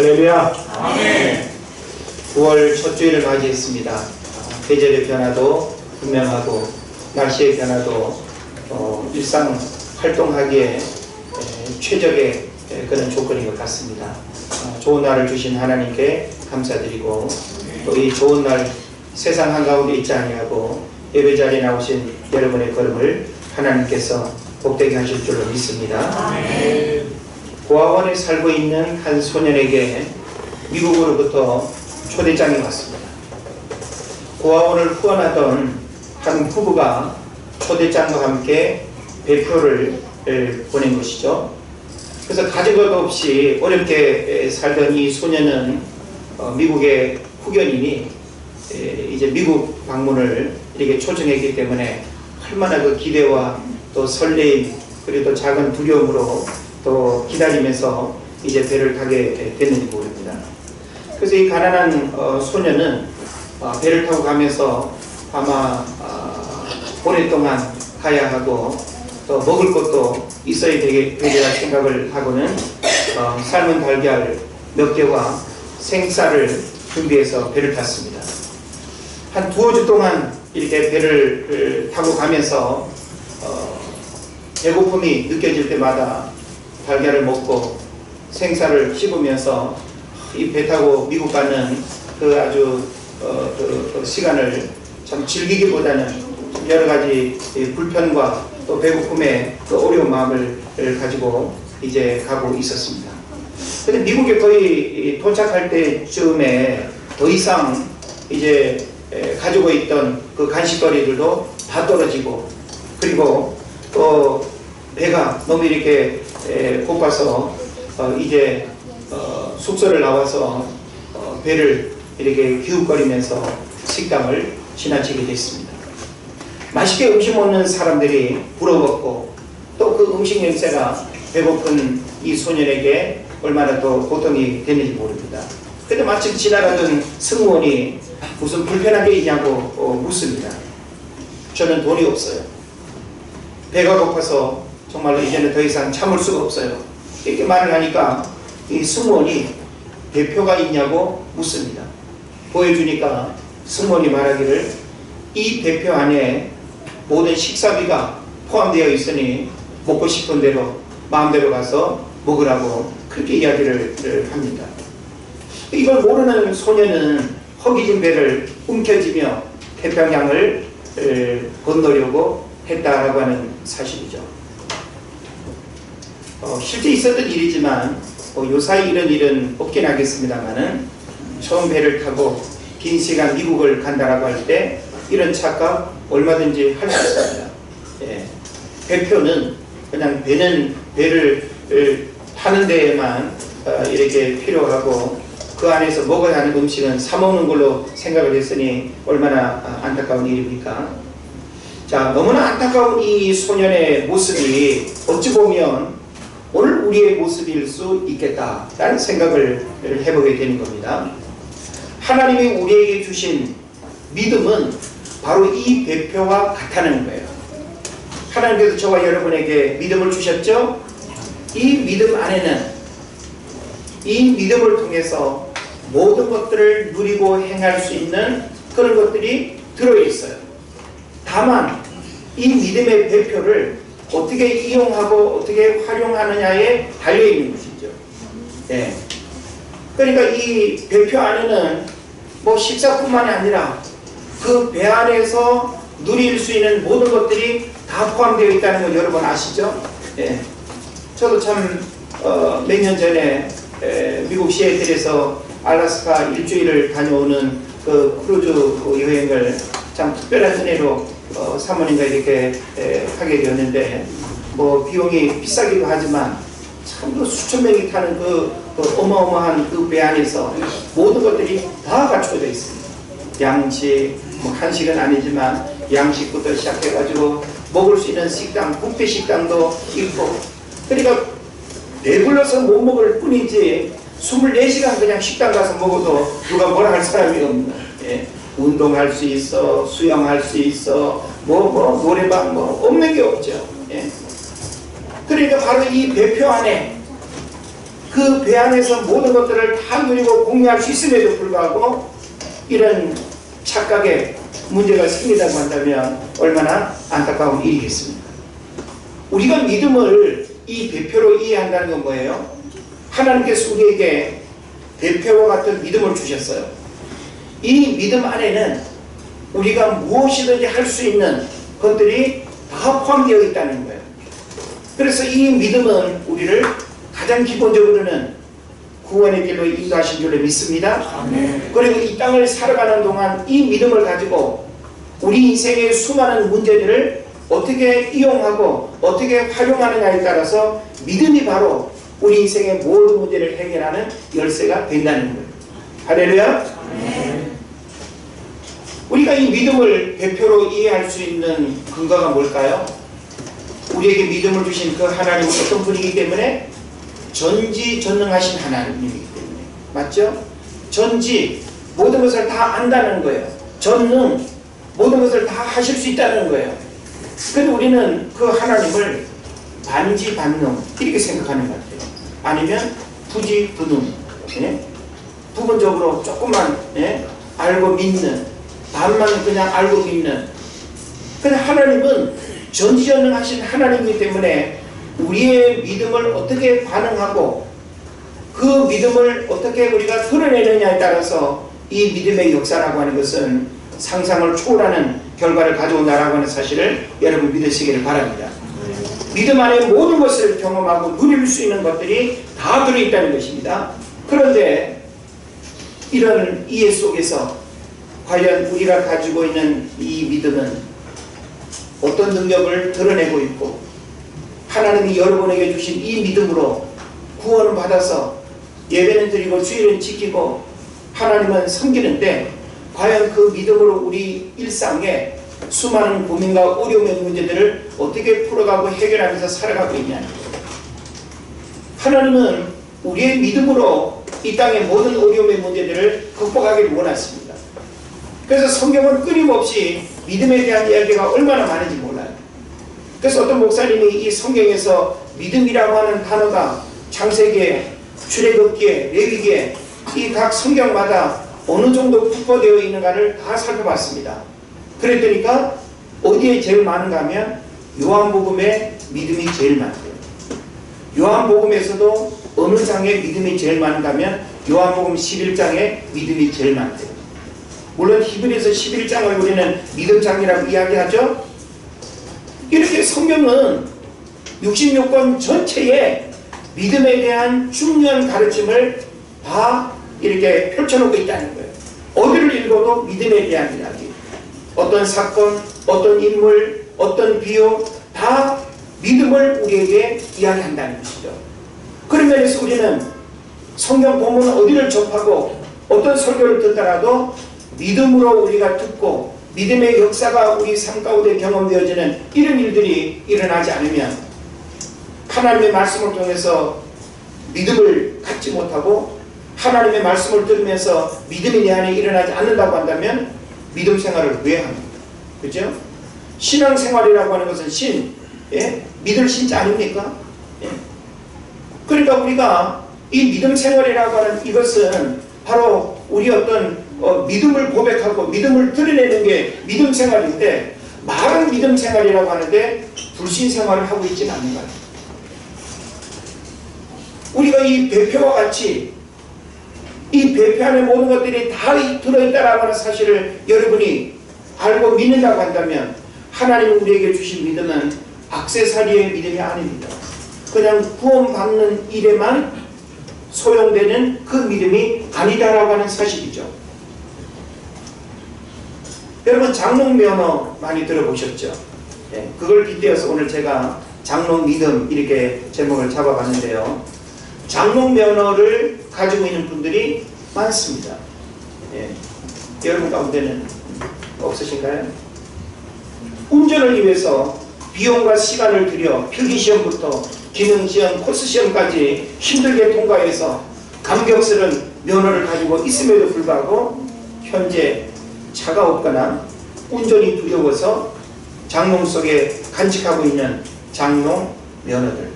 할렐루야. 아멘. 9월 첫 주일을 맞이했습니다. 계절의 변화도 분명하고 날씨의 변화도 일상 활동하기에 최적의 그런 조건인 것 같습니다. 좋은 날을 주신 하나님께 감사드리고 또 이 좋은 날 세상 한가운데 있지 아니하고 예배 자리에 나오신 여러분의 걸음을 하나님께서 복되게 하실 줄로 믿습니다. 아멘. 고아원에 살고 있는 한 소년에게 미국으로부터 초대장이 왔습니다. 고아원을 후원하던 한 부부가 초대장과 함께 배표를 보낸 것이죠. 그래서 가족도 없이 어렵게 살던 이 소년은 미국의 후견인이 이제 미국 방문을 이렇게 초청했기 때문에 얼마나 그 기대와 또 설레임 그리고 또 작은 두려움으로 또 기다리면서 이제 배를 타게 됐는지 모릅니다. 그래서 이 가난한 소년은 배를 타고 가면서 아마 오랫동안 가야 하고 또 먹을 것도 있어야 되리라 생각을 하고는 삶은 달걀 몇 개와 생쌀을 준비해서 배를 탔습니다. 한 두어 주 동안 이렇게 배를 타고 가면서 배고픔이 느껴질 때마다 달걀을 먹고 생쌀을 씹으면서 이 배 타고 미국 가는 그 아주 그 시간을 참 즐기기보다는 여러 가지 불편과 또 배고픔의 그 어려운 마음을 가지고 이제 가고 있었습니다. 근데 미국에 거의 도착할 때쯤에 더 이상 이제 가지고 있던 그 간식거리들도 다 떨어지고 그리고 또 배가 너무 이렇게 고파서 이제 숙소를 나와서 배를 이렇게 기웃거리면서 식당을 지나치게 됐습니다. 맛있게 음식 먹는 사람들이 부러웠고 또 그 음식 냄새가 배고픈 이 소년에게 얼마나 더 고통이 됐는지 모릅니다. 그때 마침 지나가던 승무원이 무슨 불편한 게 있냐고 묻습니다. 저는 돈이 없어요. 배가 고파서 정말로 이제는 더 이상 참을 수가 없어요. 이렇게 말을 하니까 이 승무원이 배표가 있냐고 묻습니다. 보여주니까 승무원이 말하기를 이 배표 안에 모든 식사비가 포함되어 있으니 먹고 싶은 대로 마음대로 가서 먹으라고 그렇게 이야기를 합니다. 이걸 모르는 소년은 허기진 배를 움켜쥐며 태평양을 건너려고 했다라고 하는 사실이죠. 실제 있었던 일이지만 요사이 이런 일은 없긴 하겠습니다만은 처음 배를 타고 긴 시간 미국을 간다라고 할 때 이런 착각 얼마든지 할 수 있습니다. 예. 배표는 그냥 배를 타는 데에만 이렇게 필요하고 그 안에서 먹어야 하는 음식은 사 먹는 걸로 생각을 했으니 얼마나 안타까운 일입니까? 자, 너무나 안타까운 이 소년의 모습이 어찌 보면 오늘 우리의 모습일 수 있겠다라는 생각을 해보게 되는 겁니다. 하나님이 우리에게 주신 믿음은 바로 이 배표와 같다는 거예요. 하나님께서 저와 여러분에게 믿음을 주셨죠? 이 믿음 안에는 이 믿음을 통해서 모든 것들을 누리고 행할 수 있는 그런 것들이 들어있어요. 다만 이 믿음의 배표를 어떻게 이용하고 어떻게 활용하느냐에 달려있는 것이죠. 네. 그러니까 이 배표 안에는 뭐 식사뿐만이 아니라 그 배 안에서 누릴 수 있는 모든 것들이 다 포함되어 있다는 거 여러분 아시죠? 네. 저도 참 몇 년 전에 미국 시애틀에서 알래스카 일주일을 다녀오는 그 크루즈 여행을 참 특별한 은혜로 사모님과 이렇게 하게 되었는데 뭐 비용이 비싸기도 하지만 참 그 수천 명이 타는 그 어마어마한 그 배 안에서 모든 것들이 다 갖춰져 있습니다. 양식, 뭐 한식은 아니지만 양식부터 시작해가지고 먹을 수 있는 식당, 뷔페 식당도 있고 그러니까 배불러서 못 먹을 뿐이지 24시간 그냥 식당 가서 먹어도 누가 뭐라 할 사람이 없는 예. 운동할 수 있어, 수영할 수 있어, 노래방 없는 게 없죠. 예. 그러니까 바로 이 배표 안에 그 배 안에서 모든 것들을 다 누리고 공유할 수 있음에도 불구하고 이런 착각에 문제가 생긴다고 한다면 얼마나 안타까운 일이겠습니까? 우리가 믿음을 이 배표로 이해한다는 건 뭐예요? 하나님께서 우리에게 배표와 같은 믿음을 주셨어요. 이 믿음 안에는 우리가 무엇이든지 할 수 있는 것들이 다 포함되어 있다는 거예요. 그래서 이 믿음은 우리를 가장 기본적으로는 구원의 길로 인도하신 줄로 믿습니다. 아멘. 그리고 이 땅을 살아가는 동안 이 믿음을 가지고 우리 인생의 수많은 문제들을 어떻게 이용하고 어떻게 활용하느냐에 따라서 믿음이 바로 우리 인생의 모든 문제를 해결하는 열쇠가 된다는 거예요. 할렐루야. 아멘. 우리가 이 믿음을 배표로 이해할 수 있는 근거가 뭘까요? 우리에게 믿음을 주신 그 하나님은 어떤 분이기 때문에 전지전능하신 하나님이기 때문에, 맞죠? 전지, 모든 것을 다 안다는 거예요. 전능, 모든 것을 다 하실 수 있다는 거예요. 그런데 우리는 그 하나님을 반지반능 이렇게 생각하는 것 같아요. 아니면 부지분능, 예? 부분적으로 조금만, 예? 알고 믿는, 반만 그냥 알고 믿는. 그런데 하나님은 전지전능하신 하나님이기 때문에 우리의 믿음을 어떻게 반응하고 그 믿음을 어떻게 우리가 드러내느냐에 따라서 이 믿음의 역사라고 하는 것은 상상을 초월하는 결과를 가져온다라고 하는 사실을 여러분 믿으시기를 바랍니다. 믿음 안에 모든 것을 경험하고 누릴 수 있는 것들이 다 들어있다는 것입니다. 그런데 이런 이해 속에서 과연 우리가 가지고 있는 이 믿음은 어떤 능력을 드러내고 있고 하나님이 여러분에게 주신 이 믿음으로 구원을 받아서 예배는 드리고 주일은 지키고 하나님은 섬기는데 과연 그 믿음으로 우리 일상에 수많은 고민과 어려움의 문제들을 어떻게 풀어가고 해결하면서 살아가고 있냐는 거예요. 하나님은 우리의 믿음으로 이 땅의 모든 어려움의 문제들을 극복하기를 원하십니다. 그래서 성경은 끊임없이 믿음에 대한 이야기가 얼마나 많은지 몰라요. 그래서 어떤 목사님이 이 성경에서 믿음이라고 하는 단어가 창세기에, 출애굽기에, 레위기에 이 각 성경마다 어느 정도 분포되어 있는가를 다 살펴봤습니다. 그랬더니까 어디에 제일 많은가 하면 요한복음에 믿음이 제일 많대요. 요한복음에서도 어느 장에 믿음이 제일 많은가 하면 요한복음 11장에 믿음이 제일 많대요. 물론 히브리서 11장을 우리는 믿음장이라고 이야기하죠. 이렇게 성경은 66권 전체에 믿음에 대한 중요한 가르침을 다 이렇게 펼쳐놓고 있다는 거예요. 어디를 읽어도 믿음에 대한 이야기, 어떤 사건, 어떤 인물, 어떤 비유 다 믿음을 우리에게 이야기한다는 것이죠. 그런 면에서 우리는 성경 본문은 어디를 접하고 어떤 설교를 듣더라도 믿음으로 우리가 듣고 믿음의 역사가 우리 삶 가운데 경험되어지는 이런 일들이 일어나지 않으면 하나님의 말씀을 통해서 믿음을 갖지 못하고 하나님의 말씀을 들으면서 믿음이 내 안에 일어나지 않는다고 한다면 믿음 생활을 왜 합니까? 그죠? 신앙생활이라고 하는 것은 예? 믿을 신자 아닙니까? 예? 그러니까 우리가 이 믿음 생활이라고 하는 이것은 바로 우리 어떤 믿음을 고백하고 믿음을 드러내는 게 믿음 생활인데 말은 믿음 생활이라고 하는데 불신 생활을 하고 있지는 않는 거예요. 우리가 이 배표와 같이 이 배표 안에 모든 것들이 다 들어있다라고 하는 사실을 여러분이 알고 믿는다고 한다면 하나님이 우리에게 주신 믿음은 액세서리의 믿음이 아닙니다. 그냥 구원받는 일에만 소용되는 그 믿음이 아니다라고 하는 사실이죠. 여러분 장롱 면허 많이 들어보셨죠? 네, 그걸 빗대어서 오늘 제가 장롱 믿음 이렇게 제목을 잡아봤는데요. 장롱 면허를 가지고 있는 분들이 많습니다. 네, 여러분 가운데는 없으신가요? 운전을 위해서 비용과 시간을 들여 필기시험부터 기능시험, 코스시험까지 힘들게 통과해서 감격스러운 면허를 가지고 있음에도 불구하고 현재 차가 없거나 운전이 두려워서 장롱 속에 간직하고 있는 장롱 면허들.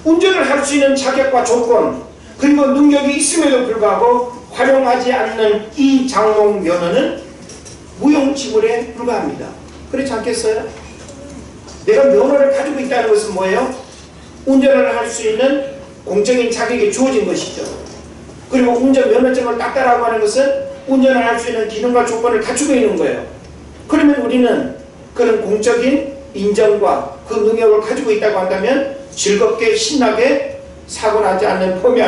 운전을 할 수 있는 자격과 조건 그리고 능력이 있음에도 불구하고 활용하지 않는 이 장롱 면허는 무용지물에 불과합니다. 그렇지 않겠어요? 내가 면허를 가지고 있다는 것은 뭐예요? 운전을 할 수 있는 공적인 자격이 주어진 것이죠. 그리고 운전 면허증을 땄다라고 하는 것은 운전을 할 수 있는 기능과 조건을 갖추고 있는 거예요. 그러면 우리는 그런 공적인 인정과 그 능력을 가지고 있다고 한다면 즐겁게 신나게 사고 나지 않는 범위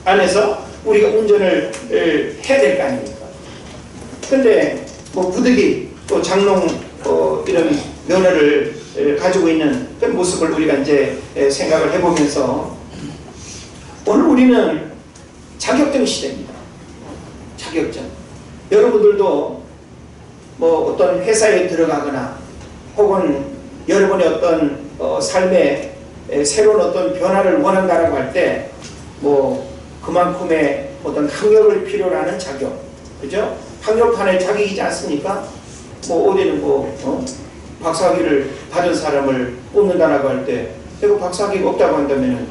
안에서 우리가 운전을 해야 될 거 아닙니까? 근데 뭐 부득이 또 장롱 이런 면허를 가지고 있는 그런 모습을 우리가 이제 생각을 해보면서 오늘 우리는 자격증 시대입니다. 자격증. 여러분들도 뭐 어떤 회사에 들어가거나 혹은 여러분의 어떤 삶에 새로운 어떤 변화를 원한다라고 할 때 뭐 그만큼의 어떤 학력을 필요로 하는 자격, 그죠? 학력 하나의 자격이지 않습니까? 뭐 어디는 박사학위를 받은 사람을 뽑는다라고 할 때 그리고 박사학위가 없다고 한다면은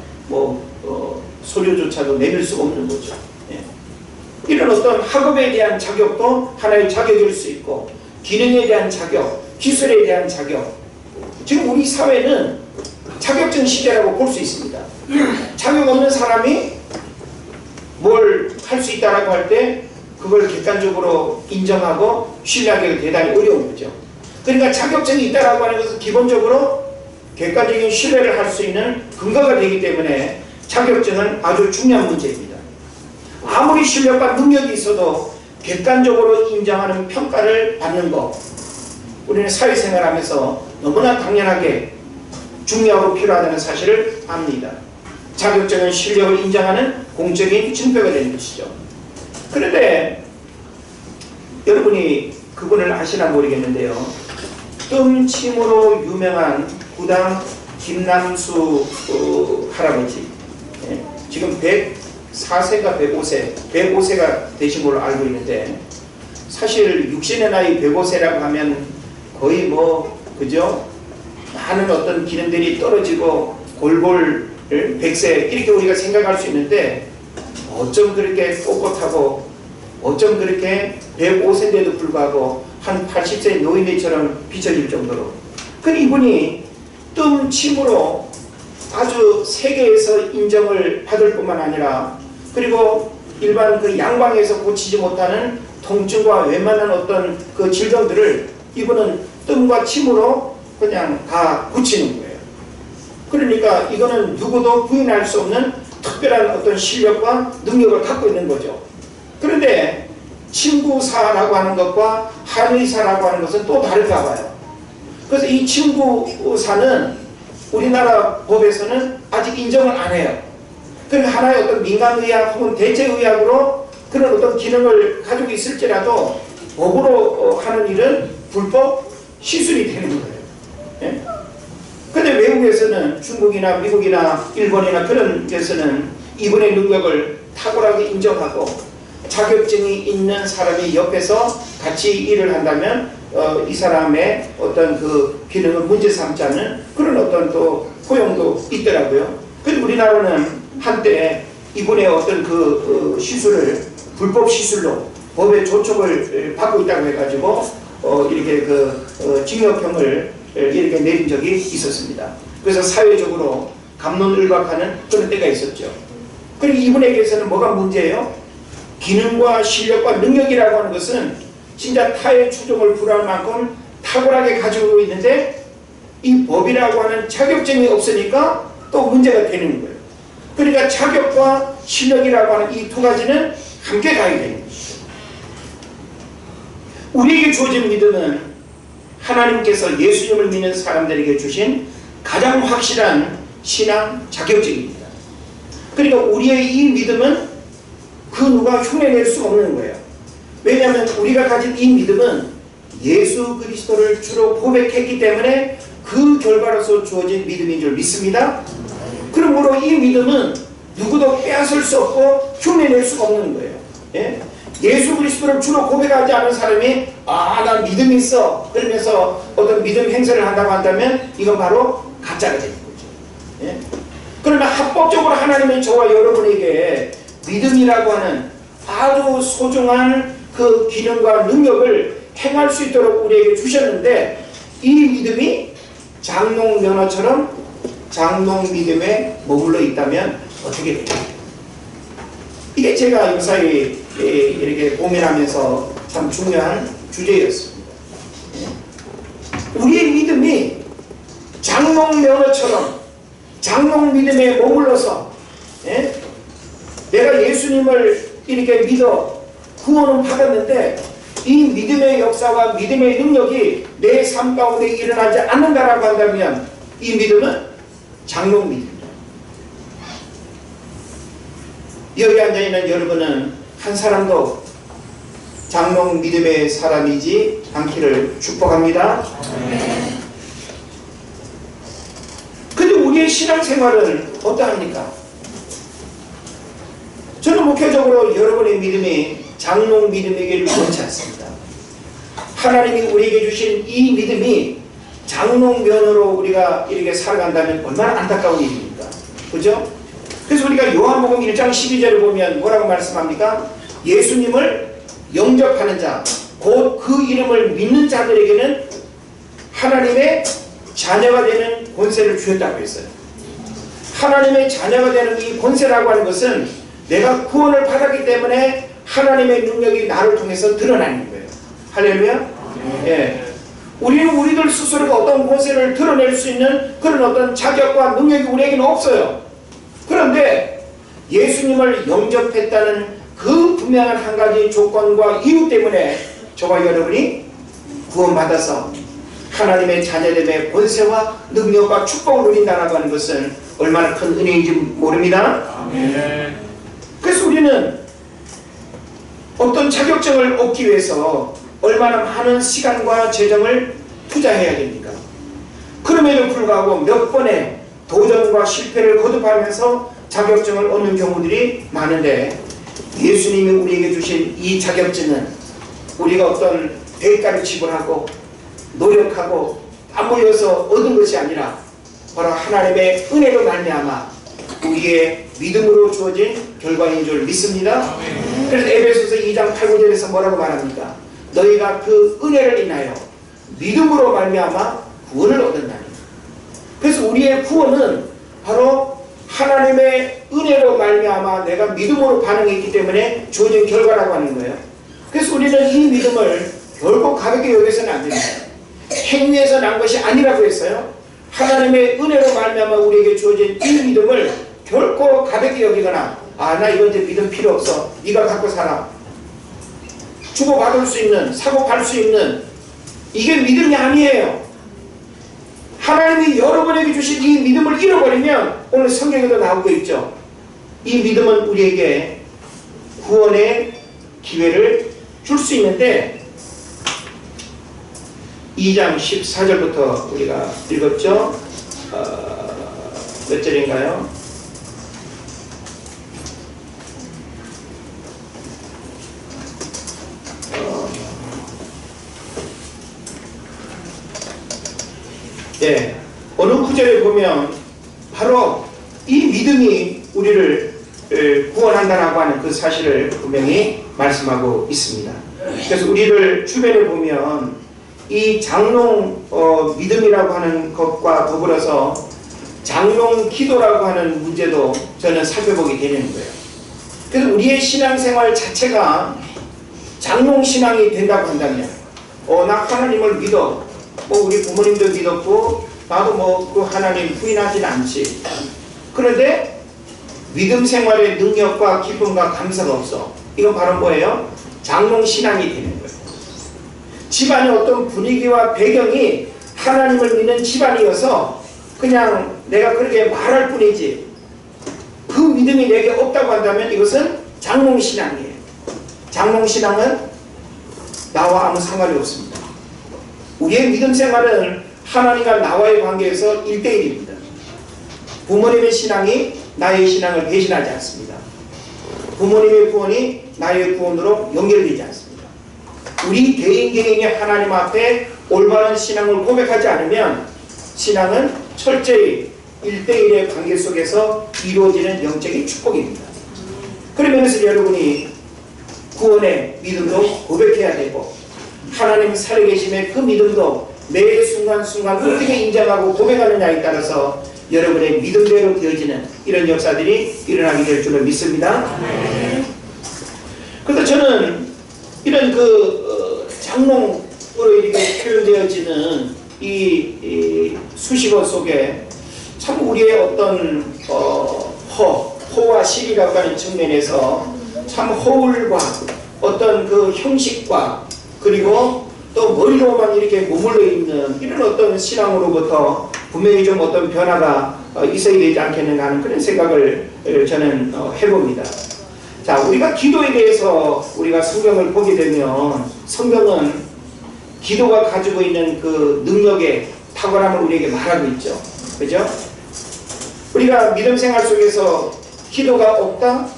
서류조차도 내밀 수가 없는 거죠. 예. 이런 어떤 학업에 대한 자격도 하나의 자격일 수 있고 기능에 대한 자격, 기술에 대한 자격. 지금 우리 사회는 자격증 시대라고 볼 수 있습니다. 자격 없는 사람이 뭘 할 수 있다라고 할 때 그걸 객관적으로 인정하고 신뢰하기가 대단히 어려운 거죠. 그러니까 자격증이 있다라고 하는 것은 기본적으로 객관적인 신뢰를 할 수 있는 근거가 되기 때문에 자격증은 아주 중요한 문제입니다. 아무리 실력과 능력이 있어도 객관적으로 인정하는 평가를 받는 것, 우리는 사회생활하면서 너무나 당연하게 중요하고 필요하다는 사실을 압니다. 자격증은 실력을 인정하는 공적인 증표가 되는 것이죠. 그런데 여러분이 그분을 아시나 모르겠는데요. 뜸침으로 유명한 구당 김남수 할아버지, 지금 104세가 105세가 되신 걸로 알고 있는데, 사실 육신의 나이 105세라고 하면 거의 그죠? 많은 어떤 기능들이 떨어지고 골골 100세 이렇게 우리가 생각할 수 있는데, 어쩜 그렇게 꼿꼿하고 어쩜 그렇게 105세인데도 불구하고 한 80세 노인네처럼 비춰질 정도로. 그 이분이 뜸침으로 아주 세계에서 인정을 받을 뿐만 아니라, 그리고 일반 그 양방에서 고치지 못하는 통증과 웬만한 어떤 그 질병들을 이분은 뜸과 침으로 그냥 다 고치는 거예요. 그러니까 이거는 누구도 부인할 수 없는 특별한 어떤 실력과 능력을 갖고 있는 거죠. 그런데 침구사라고 하는 것과 한의사라고 하는 것은 또 다른가 봐요. 그래서 이 침구사는 우리나라 법에서는 아직 인정을 안 해요. 그럼 하나의 어떤 민간의학 혹은 대체의학으로 그런 어떤 기능을 가지고 있을지라도 법으로 하는 일은 불법 시술이 되는 거예요. 예? 근데 외국에서는 중국이나 미국이나 일본이나 그런 데서는 이분의 능력을 탁월하게 인정하고 자격증이 있는 사람이 옆에서 같이 일을 한다면 이 사람의 어떤 그 기능을 문제 삼지 않는 그런 어떤 또 포용도 있더라고요. 근데 우리나라는 한때 이분의 어떤 그 시술을 불법 시술로 법의 조촉을 받고 있다고 해가지고 이렇게 그 징역형을 이렇게 내린 적이 있었습니다. 그래서 사회적으로 갑론을박하는 그런 때가 있었죠. 그리고 이분에게서는 뭐가 문제예요? 기능과 실력과 능력이라고 하는 것은 진짜 타의 추종을 불허할 만큼 탁월하게 가지고 있는데, 이 법이라고 하는 자격증이 없으니까 또 문제가 되는 거예요. 그러니까 자격과 실력이라고 하는 이 두 가지는 함께 가야 되는 것이죠. 우리에게 주어진 믿음은 하나님께서 예수님을 믿는 사람들에게 주신 가장 확실한 신앙 자격증입니다. 그러니까 우리의 이 믿음은 그 누가 흉내낼 수 없는 거예요. 왜냐하면 우리가 가진 이 믿음은 예수 그리스도를 주로 고백했기 때문에 그 결과로서 주어진 믿음인 줄 믿습니다. 그러므로 이 믿음은 누구도 빼앗을 수 없고 흉내낼 수가 없는 거예요. 예? 예수 그리스도를 주로 고백하지 않은 사람이 난 믿음이 있어 그러면서 어떤 믿음 행세를 한다고 한다면 이건 바로 가짜가 되는 거죠. 예? 그러나 합법적으로 하나님은 저와 여러분에게 믿음이라고 하는 아주 소중한 그 기능과 능력을 행할 수 있도록 우리에게 주셨는데, 이 믿음이 장롱 면허처럼 장롱 믿음에 머물러 있다면 어떻게 될까요? 이게 제가 요사이 이렇게 고민하면서 참 중요한 주제였습니다. 우리의 믿음이 장롱 면허처럼 장롱 믿음에 머물러서, 내가 예수님을 이렇게 믿어 구원을 받았는데 이 믿음의 역사와 믿음의 능력이 내 삶 가운데 일어나지 않는다라고 한다면 이 믿음은 장롱 믿음입니다. 여기 앉아있는 여러분은 한 사람도 장롱 믿음의 사람이지 않기를 축복합니다. 근데 우리의 신앙생활은 어떠합니까? 저는 목회적으로 여러분의 믿음이 장롱 믿음이기를 원치 않습니다. 하나님이 우리에게 주신 이 믿음이 장롱 면으로 우리가 이렇게 살아간다면 얼마나 안타까운 일입니까? 그죠? 그래서 우리가 요한복음 1장 12절을 보면 뭐라고 말씀합니까? 예수님을 영접하는 자, 곧 그 이름을 믿는 자들에게는 하나님의 자녀가 되는 권세를 주셨다고 했어요. 하나님의 자녀가 되는 이 권세라고 하는 것은 내가 구원을 받았기 때문에 하나님의 능력이 나를 통해서 드러나는 거예요. 할렐루야? 예. 우리는 우리들 스스로가 어떤 권세를 드러낼 수 있는 그런 어떤 자격과 능력이 우리에게는 없어요. 그런데 예수님을 영접했다는 그 분명한 한 가지 조건과 이유 때문에 저와 여러분이 구원받아서 하나님의 자녀됨의 권세와 능력과 축복을 누린다고 하는 것은 얼마나 큰 은혜인지 모릅니다. 아멘. 그래서 우리는 어떤 자격증을 얻기 위해서 얼마나 많은 시간과 재정을 투자해야 됩니까? 그럼에도 불구하고 몇 번의 도전과 실패를 거듭하면서 자격증을 얻는 경우들이 많은데, 예수님이 우리에게 주신 이 자격증은 우리가 어떤 대가를 지불하고 노력하고 땀 흘려서 얻은 것이 아니라 바로 하나님의 은혜로 말미암아 우리의 믿음으로 주어진 결과인 줄 믿습니다. 그래서 에베소서 2장 8, 9절에서 뭐라고 말합니까? 너희가 그 은혜를 인하여 믿음으로 말미암아 구원을 얻었나니. 그래서 우리의 구원은 바로 하나님의 은혜로 말미암아 내가 믿음으로 반응했기 때문에 주어진 결과라고 하는 거예요. 그래서 우리는 이 믿음을 결코 가볍게 여겨서는 안 됩니다. 행위에서 난 것이 아니라고 했어요. 하나님의 은혜로 말미암아 우리에게 주어진 이 믿음을 결코 가볍게 여기거나, 나 이건 이제 믿음 필요 없어, 네가 갖고 살아, 주고받을 수 있는, 사고팔 수 있는, 이게 믿음이 아니에요. 하나님이 여러분에게 주신 이 믿음을 잃어버리면, 오늘 성경에도 나오고 있죠, 이 믿음은 우리에게 구원의 기회를 줄 수 있는데, 2장 14절부터 우리가 읽었죠. 몇 절인가요? 예, 어느 구절에 보면 바로 이 믿음이 우리를 구원한다라고 하는 그 사실을 분명히 말씀하고 있습니다. 그래서 우리를 주변에 보면 이 장롱 믿음이라고 하는 것과 더불어서 장롱 기도라고 하는 문제도 저는 살펴보게 되는 거예요. 그래서 우리의 신앙생활 자체가 장롱 신앙이 된다고 한다면, 나 하나님을 믿어, 우리 부모님도 믿었고 나도 그 하나님 부인하지는 않지. 그런데 믿음 생활의 능력과 기쁨과 감사가 없어. 이건 바로 뭐예요? 장롱 신앙이 되는 거예요. 집안의 어떤 분위기와 배경이 하나님을 믿는 집안이어서 그냥 내가 그렇게 말할 뿐이지 그 믿음이 내게 없다고 한다면 이것은 장롱 신앙이에요. 장롱 신앙은 나와 아무 상관이 없습니다. 우리의 믿음 생활은 하나님과 나와의 관계에서 1대1입니다. 부모님의 신앙이 나의 신앙을 배신하지 않습니다. 부모님의 구원이 나의 구원으로 연결되지 않습니다. 우리 개인이 하나님 앞에 올바른 신앙을 고백하지 않으면 신앙은 철저히 1대1의 관계 속에서 이루어지는 영적인 축복입니다. 그러면서 여러분이 구원의 믿음도 고백해야 되고 하나님 살아계심의 그 믿음도 매 순간순간 어떻게 인정하고 고백하느냐에 따라서 여러분의 믿음대로 되어지는 이런 역사들이 일어나게 될 줄로 믿습니다. 그래서 저는 이런 장롱으로 이렇게 표현되어지는 이 수식어 속에 참 우리의 어떤 호와 실이라고 하는 측면에서 참 허울과 어떤 그 형식과 그리고 또 머리로만 이렇게 머물러 있는 이런 어떤 신앙으로부터 분명히 좀 어떤 변화가 있어야 되지 않겠는가 하는 그런 생각을 저는 해봅니다. 자, 우리가 기도에 대해서 우리가 성경을 보게 되면 성경은 기도가 가지고 있는 그 능력의 탁월함을 우리에게 말하고 있죠. 그죠? 우리가 믿음 생활 속에서 기도가 없다?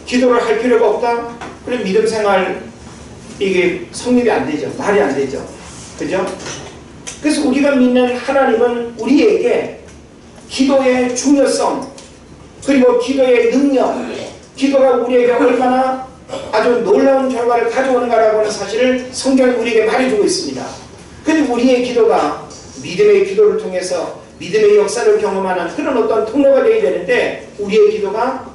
기도를 할 필요가 없다? 그럼 믿음 생활 이게 성립이 안 되죠. 말이 안 되죠. 그죠? 그래서 우리가 믿는 하나님은 우리에게 기도의 중요성 그리고 기도의 능력 기도가 우리에게 얼마나 아주 놀라운 결과를 가져오는가라고 하는 사실을 성경이 우리에게 말해주고 있습니다. 그런데 우리의 기도가 믿음의 기도를 통해서 믿음의 역사를 경험하는 그런 어떤 통로가 되어야 되는데 우리의 기도가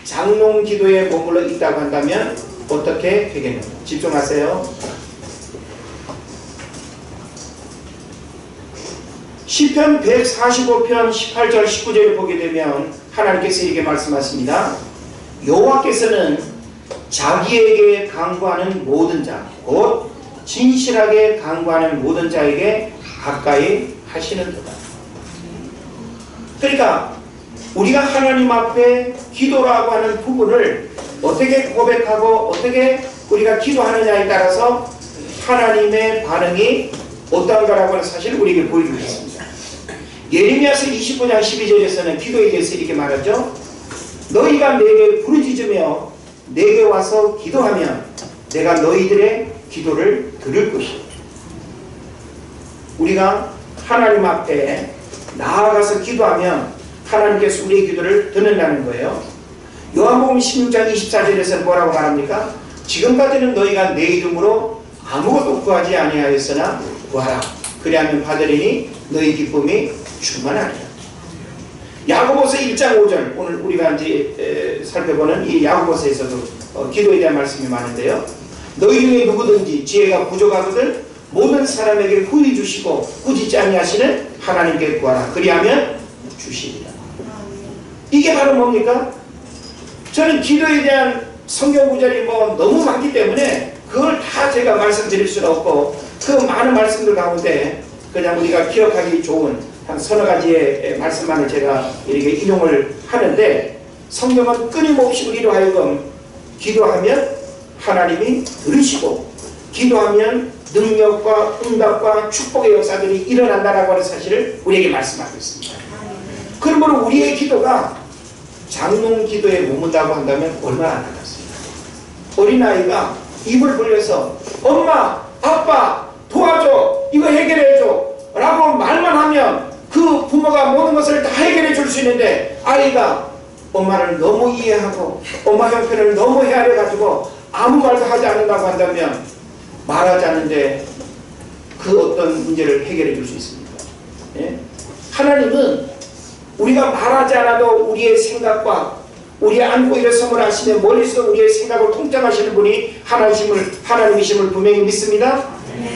장롱 기도에 머물러 있다고 한다면 어떻게 되겠는가? 집중하세요. 시편 145편 18절 19절을 보게 되면 하나님께서 이렇게 말씀하십니다. 여호와께서는 자기에게 간구하는 모든 자, 곧 진실하게 간구하는 모든 자에게 가까이 하시는도다. 그러니까 우리가 하나님 앞에 기도라고 하는 부분을 어떻게 고백하고 어떻게 우리가 기도하느냐에 따라서 하나님의 반응이 어떠한가라고 하는 사실을 우리에게 보여주고 있습니다. 예레미야서 29장 12절에서는 기도에 대해서 이렇게 말하죠. 너희가 내게 부르짖으며 내게 와서 기도하면 내가 너희들의 기도를 들을 것이다. 우리가 하나님 앞에 나아가서 기도하면 하나님께서 우리의 기도를 듣는다는 거예요. 요한복음 16장 24절에서는 뭐라고 말합니까? 지금까지는 너희가 내 이름으로 아무것도 구하지 아니하였으나 구하라. 그리하면 받으리니 너희 기쁨이 충만하리라. 야고보서 1장 5절 오늘 우리가 이제 살펴보는 이 야고보서에서도 기도에 대한 말씀이 많은데요. 너희 중에 누구든지 지혜가 부족하거든 모든 사람에게 후히 주시고 꾸짖지 아니하시는 하나님께 구하라. 그리하면 주시리라. 이게 바로 뭡니까? 저는 기도에 대한 성경 구절이 너무 많기 때문에 그걸 다 제가 말씀드릴 수는 없고 그 많은 말씀들 가운데 그냥 우리가 기억하기 좋은 한 서너 가지의 말씀만을 제가 이렇게 인용을 하는데 성경은 끊임없이 우리로 하여금 기도하면 하나님이 들으시고 기도하면 능력과 응답과 축복의 역사들이 일어난다라고 하는 사실을 우리에게 말씀하고 있습니다. 그러므로 우리의 기도가 장롱 기도에 머문다고 한다면 얼마나 안타깝습니까? 어린아이가 입을 벌려서 엄마, 아빠 도와줘, 이거 해결해줘 라고 말만 하면 그 부모가 모든 것을 다 해결해 줄 수 있는데 아이가 엄마를 너무 이해하고 엄마 형편을 너무 헤아려 가지고 아무 말도 하지 않는다고 한다면 말하지 않는데 그 어떤 문제를 해결해 줄 수 있습니다. 예? 하나님은 우리가 말하지 않아도 우리의 생각과 우리의 안고 일어섬을 하시는 멀리서 우리의 생각을 통장하시는 분이 하나님이심을 분명히 믿습니다.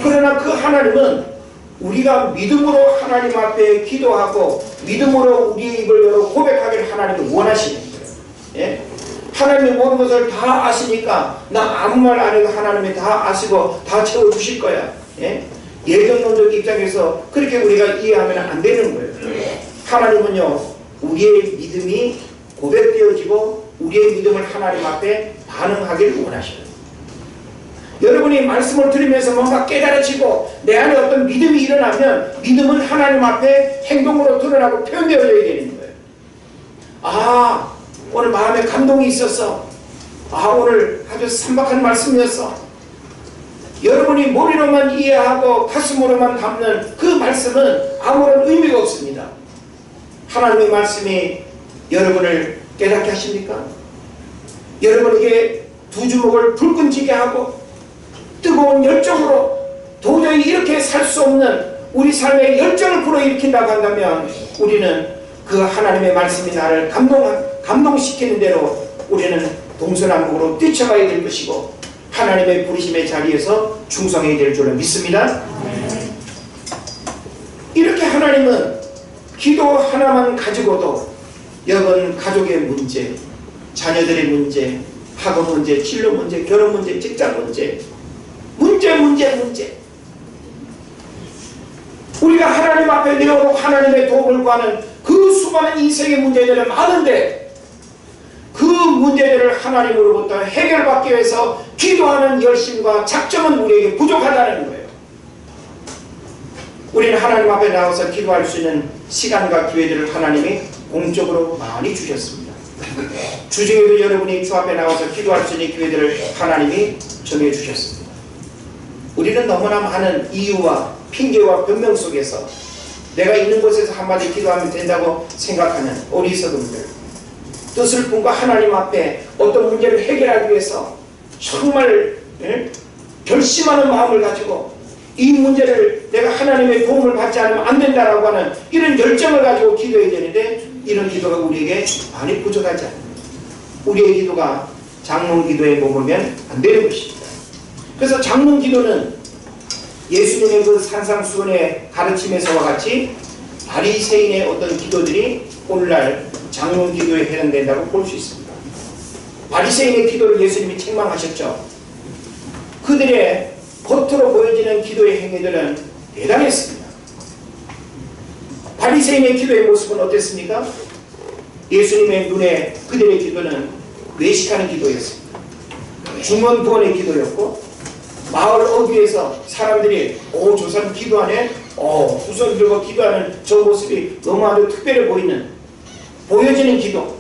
그러나 그 하나님은 우리가 믿음으로 하나님 앞에 기도하고 믿음으로 우리의 입을 열어 고백하기를 하나님이 원하시는 거예요. 예? 하나님이 모든 것을 다 아시니까 나 아무 말 안 해도 하나님이 다 아시고 다 채워주실 거야. 예? 예정론적 입장에서 그렇게 우리가 이해하면 안 되는 거예요. 하나님은요 우리의 믿음이 고백되어지고 우리의 믿음을 하나님 앞에 반응하기를 원하셔요. 여러분이 말씀을 들으면서 뭔가 깨달아지고 내 안에 어떤 믿음이 일어나면 믿음은 하나님 앞에 행동으로 드러나고 표현되어져야 되는 거예요. 아 오늘 마음에 감동이 있었어. 아 오늘 아주 삼박한 말씀이었어. 여러분이 머리로만 이해하고 가슴으로만 담는 그 말씀은 아무런 의미가 없습니다. 하나님의 말씀이 여러분을 깨닫게 하십니까? 여러분에게 두 주먹을 불끈지게 하고 뜨거운 열정으로 도저히 이렇게 살 수 없는 우리 삶의 열정을 불어일으킨다고 한다면 우리는 그 하나님의 말씀이 나를 감동시키는 대로 우리는 동서남북으로 뛰쳐가야 될 것이고 하나님의 부르심의 자리에서 충성해야 될 줄을 믿습니다. 이렇게 하나님은 기도 하나만 가지고도 여러분 가족의 문제, 자녀들의 문제, 학업 문제, 진로 문제, 결혼 문제, 직장 문제, 문제 우리가 하나님 앞에 내어놓고 하나님의 도움을 구하는 그 수많은 인생의 문제들은 많은데 그 문제들을 하나님으로부터 해결받기 위해서 기도하는 열심과 작정은 우리에게 부족하다는 거예요. 우리는 하나님 앞에 나와서 기도할 수 있는 시간과 기회들을 하나님이 공적으로 많이 주셨습니다. 주중에도 여러분이 주 앞에 나와서 기도할 수 있는 기회들을 하나님이 정해주셨습니다. 우리는 너무나 많은 이유와 핑계와 변명 속에서 내가 있는 곳에서 한마디 기도하면 된다고 생각하는 어리석음들, 뜻을 품고 하나님 앞에 어떤 문제를 해결하기 위해서 정말 결심하는 마음을 가지고 이 문제를 내가 하나님의 도움을 받지 않으면 안 된다라고 하는 이런 열정을 가지고 기도해야 되는데 이런 기도가 우리에게 많이 부족하지 않습니다. 우리의 기도가 장롱 기도에 머물면 안 되는 것입니다. 그래서 장롱 기도는 예수님의 그 산상수훈의 가르침에서와 같이 바리새인의 어떤 기도들이 오늘날 장롱 기도에 해당된다고 볼 수 있습니다. 바리새인의 기도를 예수님이 책망하셨죠. 그들의 겉으로 보여지는 기도의 행위들은 대단했습니다. 바리새인의 기도의 모습은 어땠습니까? 예수님의 눈에 그들의 기도는 외식하는 기도였습니다. 중언부언의 기도였고 마을 어귀에서 사람들이 저 사람 기도하네? 두 손 들고 기도하는 저 모습이 너무 아주 특별해 보여지는 기도,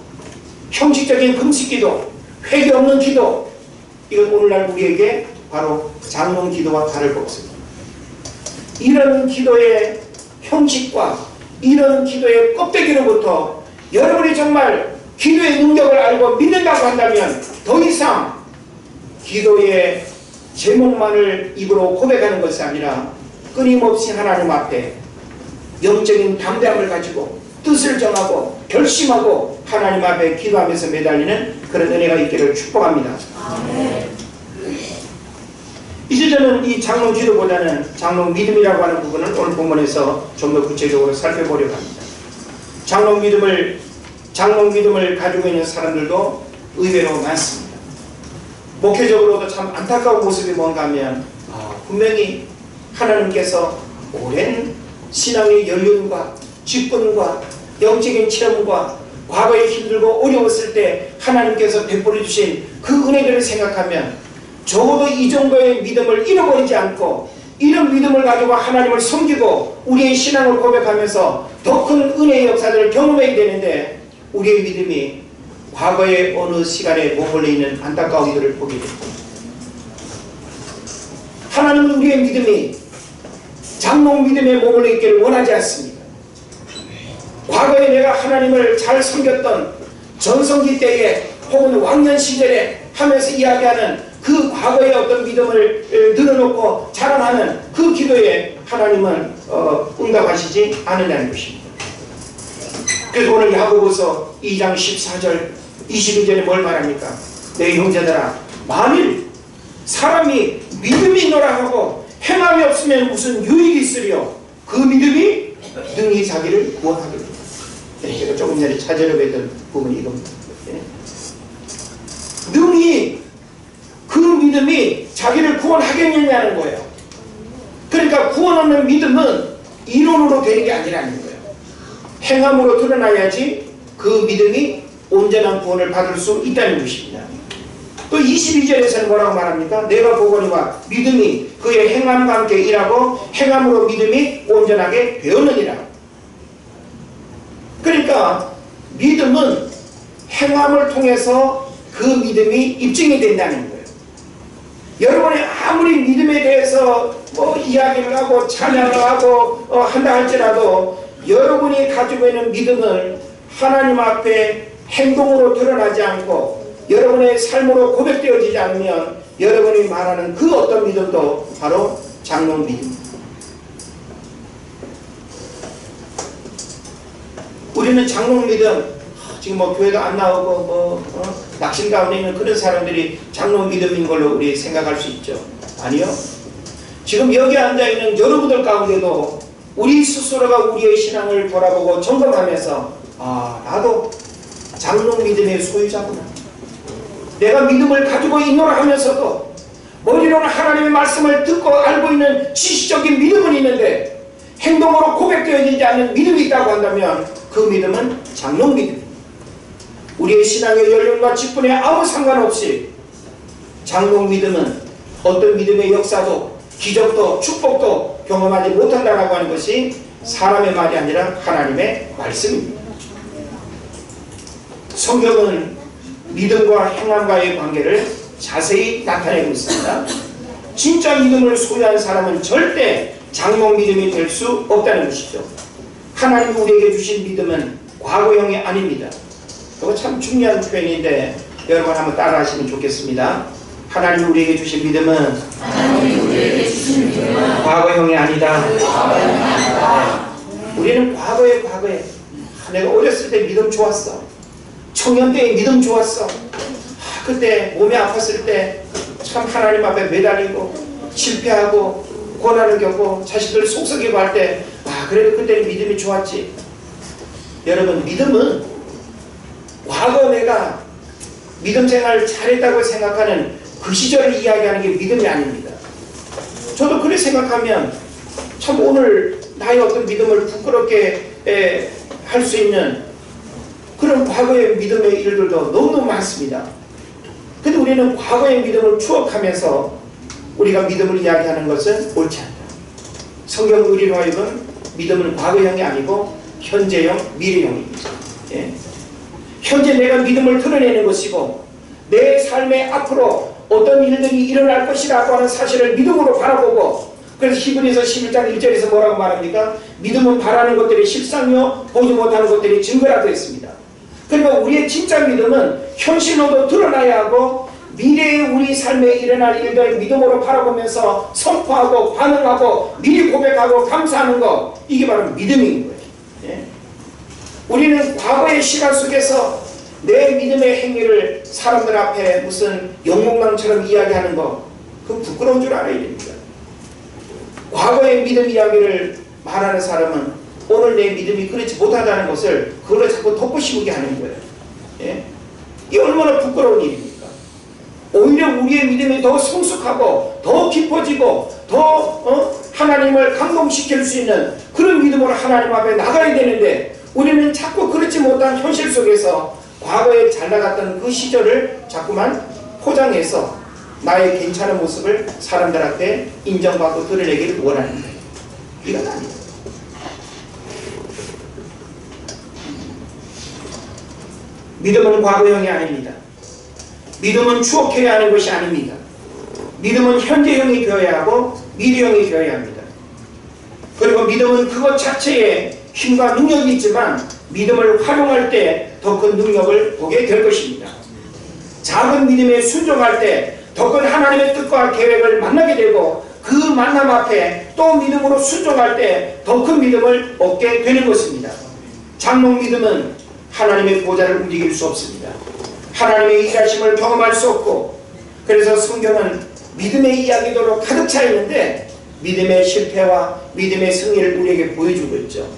형식적인 금식 기도, 회개 없는 기도, 이건 오늘날 우리에게 바로 장롱 기도와 다를 것 없습니다. 이런 기도의 형식과 이런 기도의 껍데기로부터 여러분이 정말 기도의 능력을 알고 믿는다고 한다면 더 이상 기도의 제목만을 입으로 고백하는 것이 아니라 끊임없이 하나님 앞에 영적인 담대함을 가지고 뜻을 정하고 결심하고 하나님 앞에 기도하면서 매달리는 그런 은혜가 있기를 축복합니다. 아멘. 이제 저는 이 장롱 기도보다는 장롱 믿음이라고 하는 부분을 오늘 본문에서 좀 더 구체적으로 살펴보려고 합니다. 장롱 믿음을 가지고 있는 사람들도 의외로 많습니다. 목회적으로도 참 안타까운 모습이 뭔가 하면 분명히 하나님께서 오랜 신앙의 연륜과 직분과 영적인 체험과 과거에 힘들고 어려웠을 때 하나님께서 베풀어 주신 그 은혜들을 생각하면 적어도 이 정도의 믿음을 잃어버리지 않고 이런 믿음을 가지고 하나님을 섬기고 우리의 신앙을 고백하면서 더 큰 은혜의 역사들을 경험해야 되는데 우리의 믿음이 과거의 어느 시간에 머물러 있는 안타까운 이들을 보게 됩니다. 하나님은 우리의 믿음이 장롱 믿음에 머물러 있기를 원하지 않습니다. 과거에 내가 하나님을 잘 섬겼던 전성기 때에 혹은 왕년 시절에 하면서 이야기하는 그 과거의 어떤 믿음을 늘어놓고 자랑하는 그 기도에 하나님은 응답하시지 않는다는 것입니다. 그래서 오늘 야고보서 2장 14절 22절에 뭘 말합니까? 내 형제들아 만일 사람이 믿음이 있노라 하고 행함이 없으면 무슨 유익이 있으리요 그 믿음이 능히 자기를 구원하리라. 제가 조금 전에 찾으려고 했던 부분이 이겁니다. 능히 그 믿음이 자기를 구원하겠느냐는 거예요. 그러니까 구원 없는 믿음은 이론으로 되는 게 아니라는 거예요. 행함으로 드러나야지 그 믿음이 온전한 구원을 받을 수 있다는 것입니다. 또 22절에서는 뭐라고 말합니까? 내가 보거니와 믿음이 그의 행함과 함께 일하고 행함으로 믿음이 온전하게 되었느니라. 그러니까 믿음은 행함을 통해서 그 믿음이 입증이 된다는 거예요. 여러분이 아무리 믿음에 대해서 이야기를 하고 찬양을 하고 한다 할지라도 여러분이 가지고 있는 믿음을 하나님 앞에 행동으로 드러나지 않고 여러분의 삶으로 고백되어지지 않으면 여러분이 말하는 그 어떤 믿음도 바로 장롱 믿음입니다. 우리는 장롱 믿음, 지금 뭐 교회도 안 나오고 낙심 가운데 있는 그런 사람들이 장롱 믿음인 걸로 우리 생각할 수 있죠. 아니요. 지금 여기 앉아있는 여러분들 가운데도 우리 스스로가 우리의 신앙을 돌아보고 점검하면서 나도 장롱 믿음의 소유자구나. 내가 믿음을 가지고 있노라 하면서도 머리로는 하나님의 말씀을 듣고 알고 있는 지식적인 믿음은 있는데 행동으로 고백되어지지 않는 믿음이 있다고 한다면 그 믿음은 장롱 믿음입니다. 우리의 신앙의 연륜과 직분에 아무 상관없이 장롱 믿음은 어떤 믿음의 역사도 기적도 축복도 경험하지 못한다라고 하는 것이 사람의 말이 아니라 하나님의 말씀입니다. 성경은 믿음과 행함과의 관계를 자세히 나타내고 있습니다. 진짜 믿음을 소유한 사람은 절대 장롱 믿음이 될 수 없다는 것이죠. 하나님이 우리에게 주신 믿음은 과거형이 아닙니다. 이거 참 중요한 표현인데 여러분 한번 따라 하시면 좋겠습니다. 하나님이 우리에게 주신 믿음은 과거형이 아니다. 네. 우리는 과거에 내가 어렸을 때 믿음 좋았어. 청년 때에 믿음 좋았어. 그때 몸이 아팠을 때 참 하나님 앞에 매달리고 실패하고 고난을 겪고 자식들 속썩이고 할 때 그래도 그때는 믿음이 좋았지. 여러분, 믿음은 과거 내가 믿음 생활을 잘했다고 생각하는 그 시절을 이야기하는 게 믿음이 아닙니다. 저도 그렇게 생각하면 참 오늘 나의 어떤 믿음을 부끄럽게 할 수 있는 그런 과거의 믿음의 일들도 너무너무 많습니다. 근데 우리는 과거의 믿음을 추억하면서 우리가 믿음을 이야기하는 것은 옳지 않다. 성경 의리로 하여금 믿음은 과거형이 아니고 현재형, 미래형입니다. 예. 현재 내가 믿음을 드러내는 것이고 내 삶의 앞으로 어떤 일들이 일어날 것이라고 하는 사실을 믿음으로 바라보고, 그래서 히브리서 11장 1절에서 뭐라고 말합니까? 믿음은 바라는 것들이 실상이요 보지 못하는 것들이 증거라고 했습니다. 그러니까 우리의 진짜 믿음은 현실로도 드러나야 하고 미래의 우리 삶에 일어날 일들 믿음으로 바라보면서 선포하고 반응하고 미리 고백하고 감사하는 것, 이게 바로 믿음인 거예요. 예? 우리는 과거의 시간 속에서 내 믿음의 행위를 사람들 앞에 무슨 영웅망처럼 이야기하는 거, 그건 부끄러운 줄 알아야 됩니다. 과거의 믿음 이야기를 말하는 사람은 오늘 내 믿음이 그렇지 못하다는 것을 그걸로 자꾸 덮어씌우게 하는 거예요. 예? 이게 얼마나 부끄러운 일입니까? 오히려 우리의 믿음이 더 성숙하고 더 깊어지고 더 하나님을 감동시킬 수 있는 그런 믿음으로 하나님 앞에 나가야 되는데, 우리는 자꾸 그렇지 못한 현실 속에서 과거에 잘 나갔던 그 시절을 자꾸만 포장해서 나의 괜찮은 모습을 사람들 앞에 인정받고 드러내기를 원하는 거예요. 이건 아니에요. 믿음은 과거형이 아닙니다. 믿음은 추억해야 하는 것이 아닙니다. 믿음은 현재형이 되어야 하고 미래형이 되어야 합니다. 그리고 믿음은 그것 자체에 힘과 능력이 있지만 믿음을 활용할 때 더 큰 능력을 보게 될 것입니다. 작은 믿음에 순종할 때 더 큰 하나님의 뜻과 계획을 만나게 되고, 그 만남 앞에 또 믿음으로 순종할 때 더 큰 믿음을 얻게 되는 것입니다. 장롱 믿음은 하나님의 보좌를 움직일 수 없습니다. 하나님의 일하심을 경험할 수 없고, 그래서 성경은 믿음의 이야기도로 가득 차 있는데 믿음의 실패와 믿음의 승리를 우리에게 보여주고 있죠.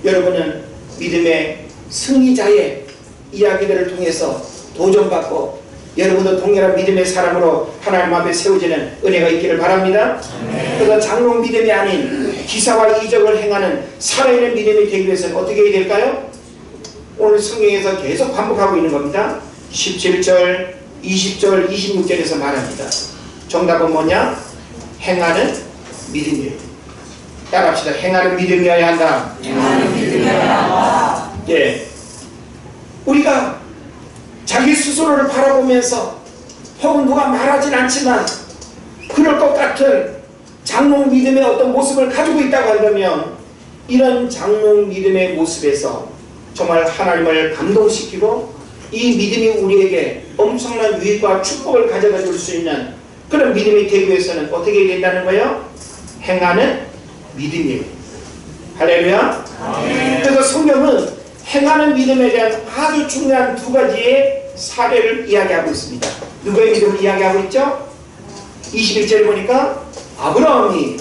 여러분은 믿음의 승리자의 이야기들을 통해서 도전받고 여러분도 동일한 믿음의 사람으로 하나님 앞에 세워지는 은혜가 있기를 바랍니다. 그래서 장롱 믿음이 아닌 기사와 이적을 행하는 살아있는 믿음이 되기 위해서는 어떻게 해야 될까요? 오늘 성경에서 계속 반복하고 있는 겁니다. 17절, 20절, 26절에서 말합니다. 정답은 뭐냐? 행하는 믿음이에요. 따라합시다. 행하는 믿음이어야 한다. 행하는 믿음이어야 한다. 예. 우리가 자기 스스로를 바라보면서 혹은 누가 말하진 않지만 그럴 것 같은 장롱 믿음의 어떤 모습을 가지고 있다고 한다면 이런 장롱 믿음의 모습에서 정말 하나님을 감동시키고 이 믿음이 우리에게 엄청난 유익과 축복을 가져다 줄 수 있는 그런 믿음이 되기 위해서는 어떻게 된다는 거예요? 행하는 믿음이에요. 할렐루야. 그래서 성경은 행하는 믿음에 대한 아주 중요한 두 가지의 사례를 이야기하고 있습니다. 누구의 믿음을 이야기하고 있죠? 21절에 보니까 아브라함이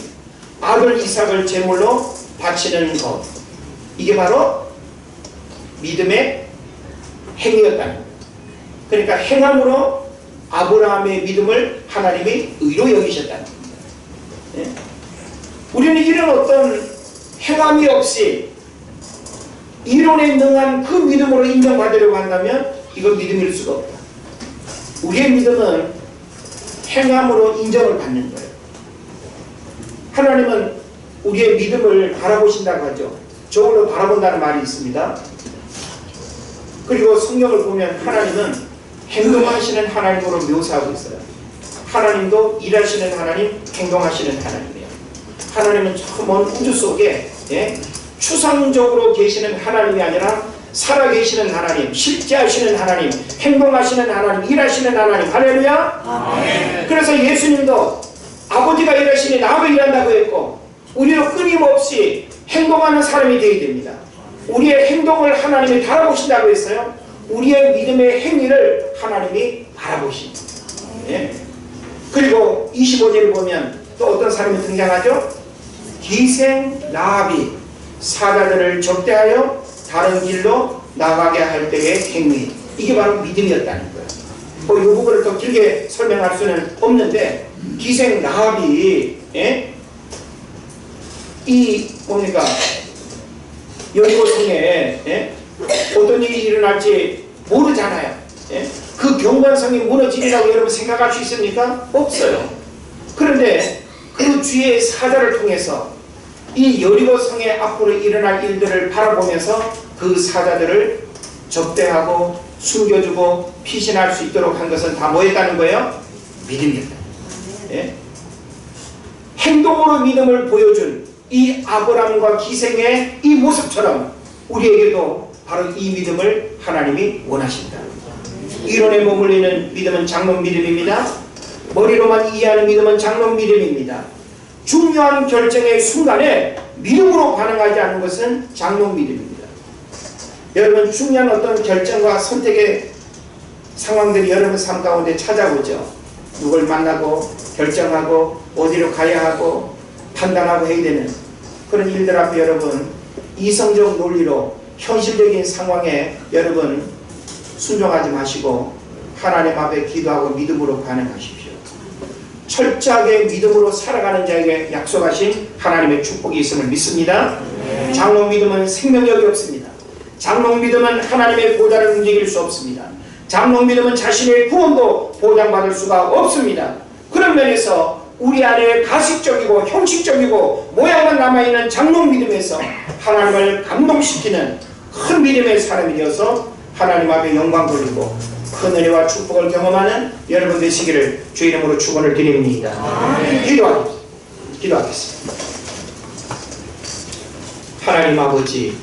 아들 이삭을 제물로 바치는 것, 이게 바로 믿음의 행위였다는 거예요. 그러니까 행함으로 아브라함의 믿음을 하나님이 의로 여기셨다는 겁니다. 예? 우리는 이런 어떤 행함이 없이 이론에 능한 그 믿음으로 인정받으려고 한다면 이건 믿음일 수가 없다. 우리의 믿음은 행함으로 인정을 받는 거예요. 하나님은 우리의 믿음을 바라보신다고 하죠. 저울로 바라본다는 말이 있습니다. 그리고 성경을 보면 하나님은 행동하시는 하나님으로 묘사하고 있어요. 하나님도 일하시는 하나님, 행동하시는 하나님이에요. 하나님은 저 먼 우주 속에 추상적으로 계시는 하나님이 아니라 살아계시는 하나님, 실제하시는 하나님, 행동하시는 하나님, 일하시는 하나님. 할렐루야. 아멘. 그래서 예수님도 아버지가 일하시니 나도 일한다고 했고, 우리도 끊임없이 행동하는 사람이 되어야 됩니다. 우리의 행동을 하나님이 바라보신다고 했어요. 우리의 믿음의 행위를 하나님이 바라보십니다. 예? 그리고 25절을 보면 또 어떤 사람이 등장하죠? 기생 라합이 사자들을 접대하여 다른 길로 나가게 할 때의 행위, 이게 바로 믿음이었다는 거예요. 이 부분을 더 길게 설명할 수는 없는데, 기생 라합이 이 뭡니까 여리고성에 어떤 일이 일어날지 모르잖아요. 그 경관성이 무너지리라고 여러분 생각할 수 있습니까? 없어요. 그런데 그 주의 사자를 통해서 이 여리고성에 앞으로 일어날 일들을 바라보면서 그 사자들을 접대하고 숨겨주고 피신할 수 있도록 한 것은 다 뭐였다는 거예요? 믿음이었다. 행동으로 믿음을 보여준 이 아브라함과 기생의 이 모습처럼 우리에게도 바로 이 믿음을 하나님이 원하신다. 이론에 머물리는 믿음은 장론 믿음입니다. 머리로만 이해하는 믿음은 장론 믿음입니다. 중요한 결정의 순간에 믿음으로 반응하지 않는 것은 장론 믿음입니다. 여러분, 중요한 어떤 결정과 선택의 상황들이 여러분 삶 가운데 찾아오죠. 누굴 만나고 결정하고 어디로 가야 하고 판단하고 해야 되는 그런 일들 앞에 여러분, 이성적 논리로 현실적인 상황에 여러분 순종하지 마시고 하나님 앞에 기도하고 믿음으로 반응하십시오. 철저하게 믿음으로 살아가는 자에게 약속하신 하나님의 축복이 있음을 믿습니다. 장롱 믿음은 생명력이 없습니다. 장롱 믿음은 하나님의 보좌를 움직일 수 없습니다. 장롱 믿음은 자신의 구원도 보장받을 수가 없습니다. 그런 면에서 우리 안에 가식적이고 형식적이고 모양만 남아있는 장롱 믿음에서 하나님을 감동시키는 큰 믿음의 사람이 되어서 하나님 앞에 영광 돌리고 큰 은혜와 축복을 경험하는 여러분 되시기를 주 이름으로 축원을 드립니다. 기도하겠습니다. 하나님 아버지,